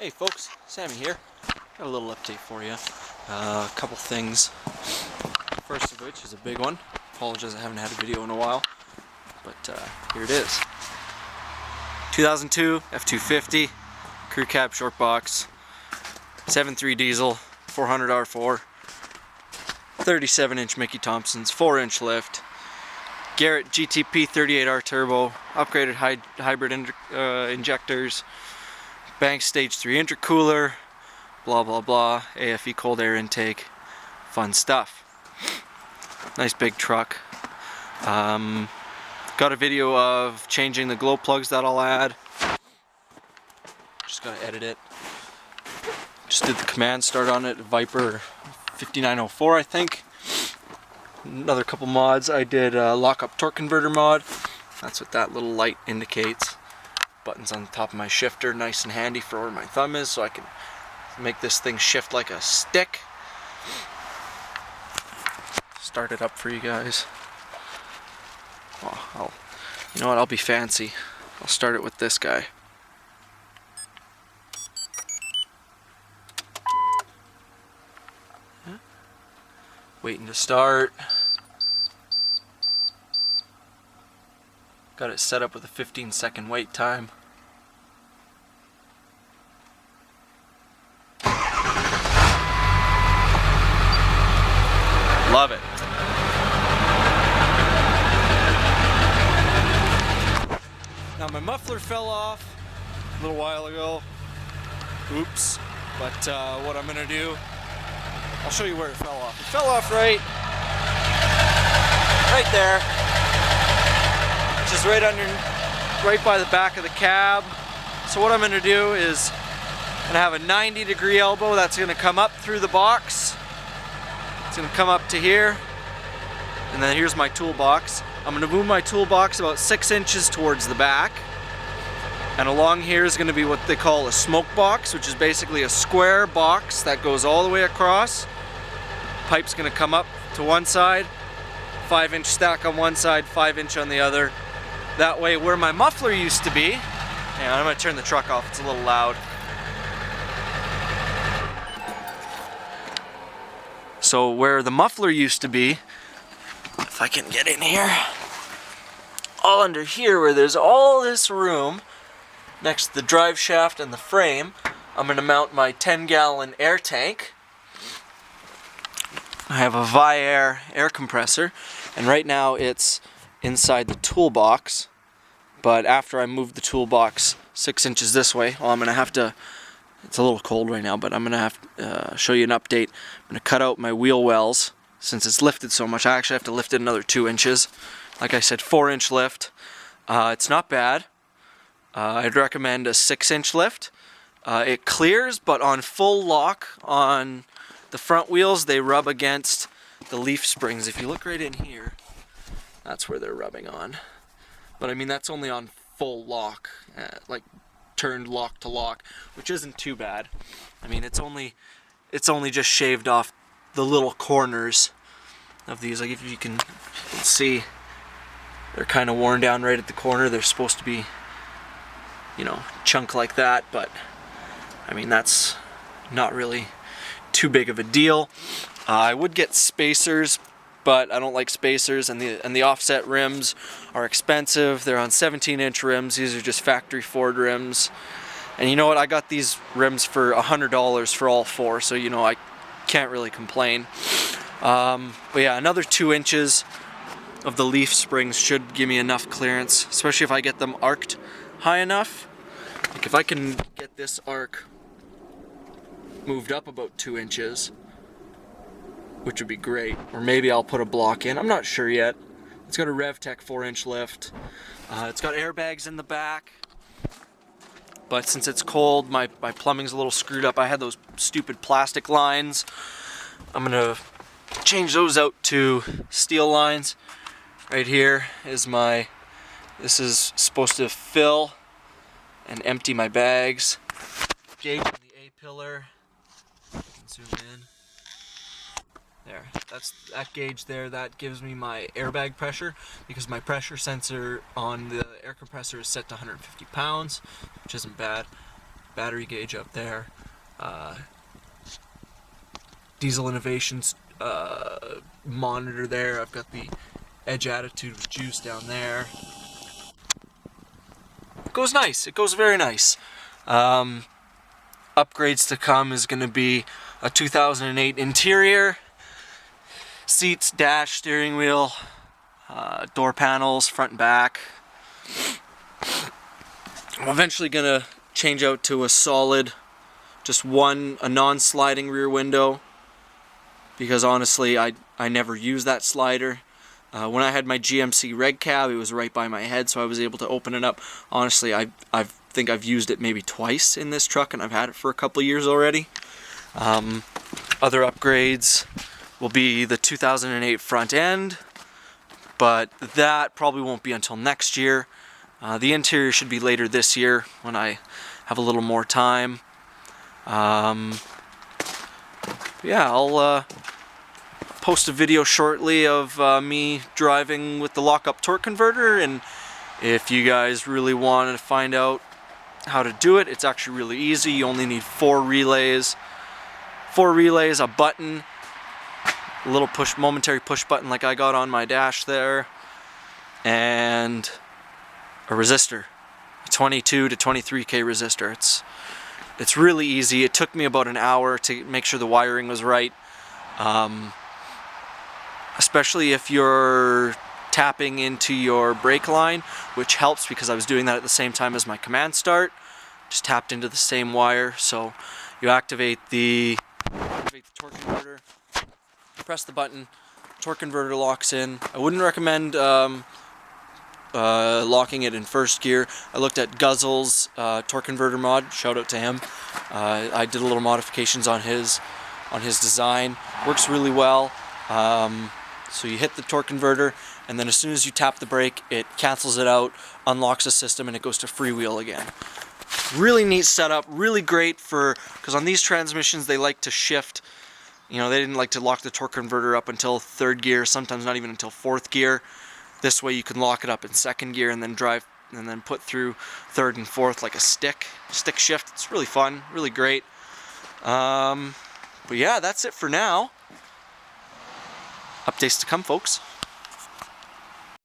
Hey folks, Sammy here. Got a little update for you. A couple things. First of which is a big one. Apologize I haven't had a video in a while, but here it is. 2002 F250 crew cab short box, 7.3 diesel, 400 R4, 37-inch Mickey Thompsons, 4-inch lift, Garrett GTP 38R turbo, upgraded hybrid injectors, Bank stage 3 intercooler, blah blah blah, AFE cold air intake, fun stuff. Nice big truck. Got a video of changing the glow plugs that I'll add. Just gotta edit it. Just did the command start on it, Viper 5904 I think. Another couple mods. I did a lockup torque converter mod. That's what that little light indicates. Buttons on the top of my shifter, nice and handy for where my thumb is, so I can make this thing shift like a stick. Start it up for you guys. Oh, you know what? I'll be fancy. I'll start it with this guy. Waiting to start. Got it set up with a 15-second wait time. Love it. Now my muffler fell off a little while ago. Oops. But what I'm gonna do, I'll show you where it fell off. It fell off right there. Is right by the back of the cab. So what I'm going to do is I'm going to have a 90-degree elbow that's going to come up through the box. It's going to come up to here, and then here's my toolbox. I'm going to move my toolbox about 6 inches towards the back, and along here is going to be what they call a smoke box, which is basically a square box that goes all the way across. Pipe's going to come up to one side, 5-inch stack on one side, 5-inch on the other. That way, where my muffler used to be, and I'm going to turn the truck off, it's a little loud. So where the muffler used to be, if I can get in here, all under here where there's all this room, next to the drive shaft and the frame, I'm going to mount my 10-gallon air tank. I have a Viair air compressor, and right now it's inside the toolbox, but after I move the toolbox 6 inches this way, well, I'm going to have to, it's a little cold right now, but I'm going to have to show you an update. I'm going to cut out my wheel wells. Since it's lifted so much, I actually have to lift it another 2 inches. Like I said, 4-inch lift. It's not bad. I'd recommend a 6-inch lift. It clears, but on full lock on the front wheels, they rub against the leaf springs. If you look right in here, that's where they're rubbing on. But I mean, that's only on full lock, like turned lock to lock, which isn't too bad. I mean, it's only just shaved off the little corners of these. Like if you can see, they're kind of worn down right at the corner. They're supposed to be, you know, chunk like that, but I mean, that's not really too big of a deal. I would get spacers, but I don't like spacers, and the offset rims are expensive. They're on 17-inch rims. These are just factory Ford rims. And you know what? I got these rims for $100 for all four, so you know I can't really complain. But yeah, another 2 inches of the leaf springs should give me enough clearance, especially if I get them arced high enough. Like if I can get this arc moved up about 2 inches, which would be great. Or maybe I'll put a block in. I'm not sure yet. It's got a RevTech 4-inch lift. It's got airbags in the back. But since it's cold, my plumbing's a little screwed up. I had those stupid plastic lines. I'm gonna change those out to steel lines. Right here is this is supposed to fill and empty my bags. Gauge in the A-pillar. Zoom in. There, that gauge there, that gives me my airbag pressure, because my pressure sensor on the air compressor is set to 150 pounds, which isn't bad. battery gauge up there. Diesel Innovations monitor there. I've got the Edge Attitude with juice down there. It goes nice. It goes very nice. Upgrades to come is going to be a 2008 interior, seats, dash, steering wheel, door panels, front and back. I'm eventually going to change out to a solid, just a non-sliding rear window, because honestly I never use that slider. When I had my GMC Reg Cab, it was right by my head, so I was able to open it up. Honestly, I think I've used it maybe twice in this truck, and I've had it for a couple of years already. Other upgrades will be the 2008 front end, but that probably won't be until next year. The interior should be later this year when I have a little more time. Yeah, I'll post a video shortly of me driving with the lockup torque converter, and if you guys really want to find out how to do it, it's actually really easy. You only need 4 relays, a button, a little momentary push button like I got on my dash there, and a resistor, a 22 to 23K resistor. It's really easy. It took me about an hour to make sure the wiring was right, especially if you're tapping into your brake line, which helps because I was doing that at the same time as my command start. Just tapped into the same wire. So you activate the torque converter, press the button, torque converter locks in. I wouldn't recommend locking it in first gear. I looked at Guzzle's torque converter mod. Shout out to him. I did a little modifications on his design. Works really well. So you hit the torque converter, and then as soon as you tap the brake, it cancels it out, unlocks the system, and it goes to freewheel again. Really neat setup, really great because on these transmissions they like to shift. You know, they didn't like to lock the torque converter up until 3rd gear, sometimes not even until 4th gear. This way you can lock it up in 2nd gear and then drive and then put through 3rd and 4th like a stick shift. It's really fun, really great. But yeah, that's it for now. Updates to come, folks.